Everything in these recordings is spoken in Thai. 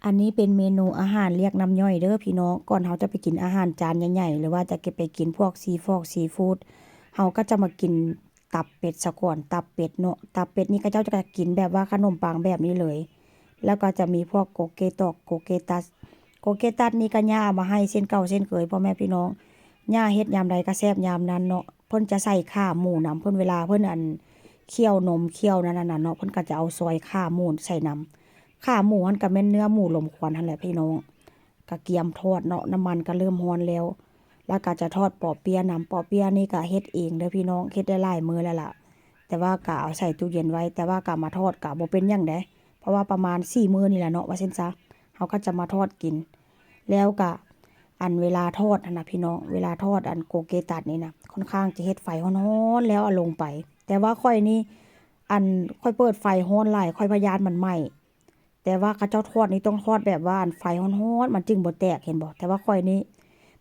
อันนี้เป็นเมนูอาหารเรียกน้ำย่อยเด้อพี่น้องก่อนเราจะไปกินอาหารจานใหญ่ๆหรือว่าจะเก็บไปกินพวกซีฟู้ดเราก็จะมากินตับเป็ดซะก่อนตับเป็ดเนาะตับเป็ดนี่ก็เจ้าจะกินแบบว่าขนมปังแบบนี้เลย แล้วก็จะมีพวกโกเกตอกโกเกตัสนี่ก็ย่าเอามาให้เส้นเก่าเส้นเคยพ่อแม่พี่น้องย่าเฮ็ดยามใดก็แซ่บยามนั้นเนาะเพิ่นจะใส่ข่าหมูนำเพิ่นเวลาเพิ่นเคี่ยวนมเคี่ยวนั่นน่ะเนาะเพิ่นก็จะเอาซอยข่าหมูใส่นำข่าหมูมันก็แม่นเนื้อหมูลมควันนั่นแหละพี่น้องก็เกียมทอดเนาะน้ำมันก็เริ่มร้อนแล้วแล้วก็จะทอดปอเปี๊ยะนำปอเปี๊ยะนี่ก็เฮ็ดเองเด้อพี่น้องเฮ็ดได้หลายมื้อแล้วล่ะแต่ว่าก็เอาใส่ตู้เย็นไว้แต่ว่าก็มาทอดก็บ่เป็นหยังเด้ เพราะว่าประมาณ4มื้อนี่แหละเนาะว่าซั่นซะเขาก็จะมาทอดกิน แล้วก็เวลาทอดนะพี่น้องเวลาทอดโกเกตัดนี่นะค่อนข้างจะเฮ็ดไฟร้อนๆแล้วเอาลงไป แต่ว่าค่อยนี่ค่อยเปิดไฟร้อนหลายค่อยพยานมันไหม้แต่ว่าเขาเจ้าทอดนี่ต้องทอดแบบว่าไฟร้อนๆมันจึงบ่แตกเห็นบ่แต่ว่าค่อยนี่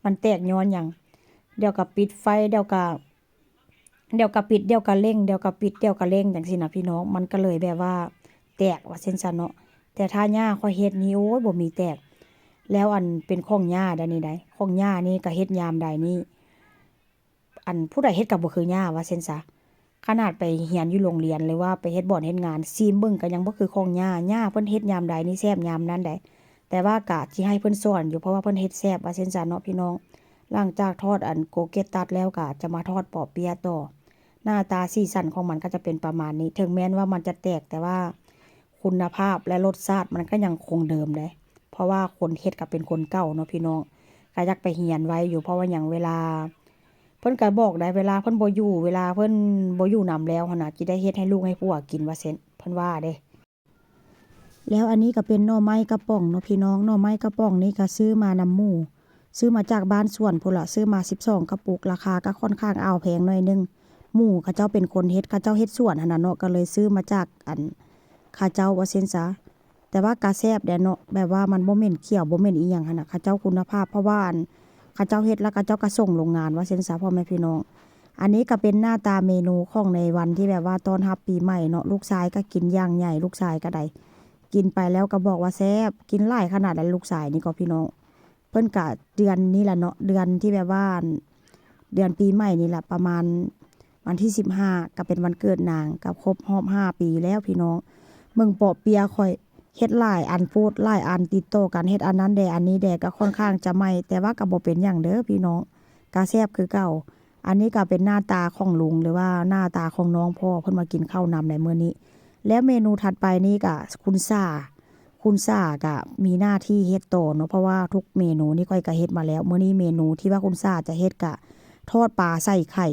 มันแตกย้อนหยังเดี๋ยวก็ปิดไฟเดี๋ยวก็ปิดเดี๋ยวก็เร่งเดี๋ยวก็ปิดเดี๋ยวก็เร่งจังซี่นะพี่น้องมันก็เลยแบบว่าแตกว่าซั่นซะเนาะแต่ถ้าย่าค่อยเฮ็ดนี่โอ้ยบ่มีแตกแล้วเป็นของย่าได้นี่ได้ของย่านี่ก็เฮ็ดยามใดนี่ผู้ใดเฮ็ดก็บ่คือย่าว่าซั่นซะขนาดไปเรียนอยู่โรงเรียนหรือว่าไปเฮ็ดบ่อนเฮ็ดงานซีมเบิ่งก็ยังบ่คือของย่าเพิ่นเฮ็ดยามใดนี่แซ่บยามนั้นได้แต่ว่าก็สิให้เพิ่นสอนอยู่เพราะว่าเพิ่นเฮ็ดแซ่บว่าซั่นซะเนาะพี่น้องหลังจากทอดโกเกตตัดแล้วก็จะมาทอดปอเปี๊ยะต่อ หน้าตาสีสันของมันก็จะเป็นประมาณนี้ถึงแม้ว่ามันจะแตกแต่ว่าคุณภาพและรสชาติมันก็ยังคงเดิมเลยเพราะว่าคนเฮ็ดก็เป็นคนเก่าเนาะพี่น้องก็อยากไปเรียนไว้อยู่เพราะว่าอย่างเวลาเพิ่นก็บอกได้เวลาเพิ่นบ่อยู่เวลาเพิ่นบ่อยู่นำแล้วหั่นน่ะสิได้เฮ็ดให้ลูกให้ผัวกินว่าซั่นเพิ่นว่าเด้แล้วอันนี้ก็เป็นหน่อไม้กระป๋องเนาะพี่น้องหน่อไม้กระป๋องนี่ก็ซื้อมานำหมู่ซื้อมาจากบ้านสวนพุ่นล่ะซื้อมา12กระปุกราคาก็ค่อนข้างแพงหน่อยนึง หมู่เขาเจ้าเป็นคนเฮ็ดเขาเจ้าเฮ็ดสวนหั่นน่ะเนาะก็เลยซื้อมาจากเขาเจ้าว่าซั่นซะแต่ว่ากะแซ่บแดเนาะแบบว่ามันบ่เหม็นเขียวบ่เหม็นอีหยังหั่นน่ะเขาเจ้าคุณภาพเพราะว่าเขาเจ้าเฮ็ดแล้วเขาเจ้าก็ส่งโรงงานว่าซั่นซะพ่อแม่พี่น้องอันนี้ก็เป็นหน้าตาเมนูของในวันที่แบบว่าต้อนรับปีใหม่เนาะลูกชายก็กินอย่างใหญ่ลูกชายก็ได้กินไปแล้วก็บอกว่าแซ่บกินหลายขนาดนั้นลูกชายนี่ก็พี่น้องเพิ่นก็เดือนนี้แหละเนาะเดือนที่แบบว่าเดือนปีใหม่นี่แหละประมาณ วันที่15ก็เป็นวันเกิดนางก็ครบรอบ5ปีแล้วพี่น้องเบิ่งปอเปียะข่อยเฮ็ดหลายอันโพดหลายอันติดต่อกันเฮ็ดอันนั้นแดอันนี้แดก็ค่อนข้างจะใหม่แต่ว่าก็บ่เป็นหยังเด้อพี่น้องก็แซ่บคือเก่าอันนี้ก็เป็นหน้าตาของลุงหรือว่าหน้าตาของน้องพ่อเพิ่นมากินข้าวนำในมื้อนี้แล้วเมนูถัดไปนี้ก็คุณซ่าก็มีหน้าที่เฮ็ดต่อเนาะเพราะว่าทุกเมนูนี่ข้อยก็เฮ็ดมาแล้วมื้อนี้เมนูที่ว่าคุณซ่าจะเฮ็ดก็ทอดปลาใส่ไข่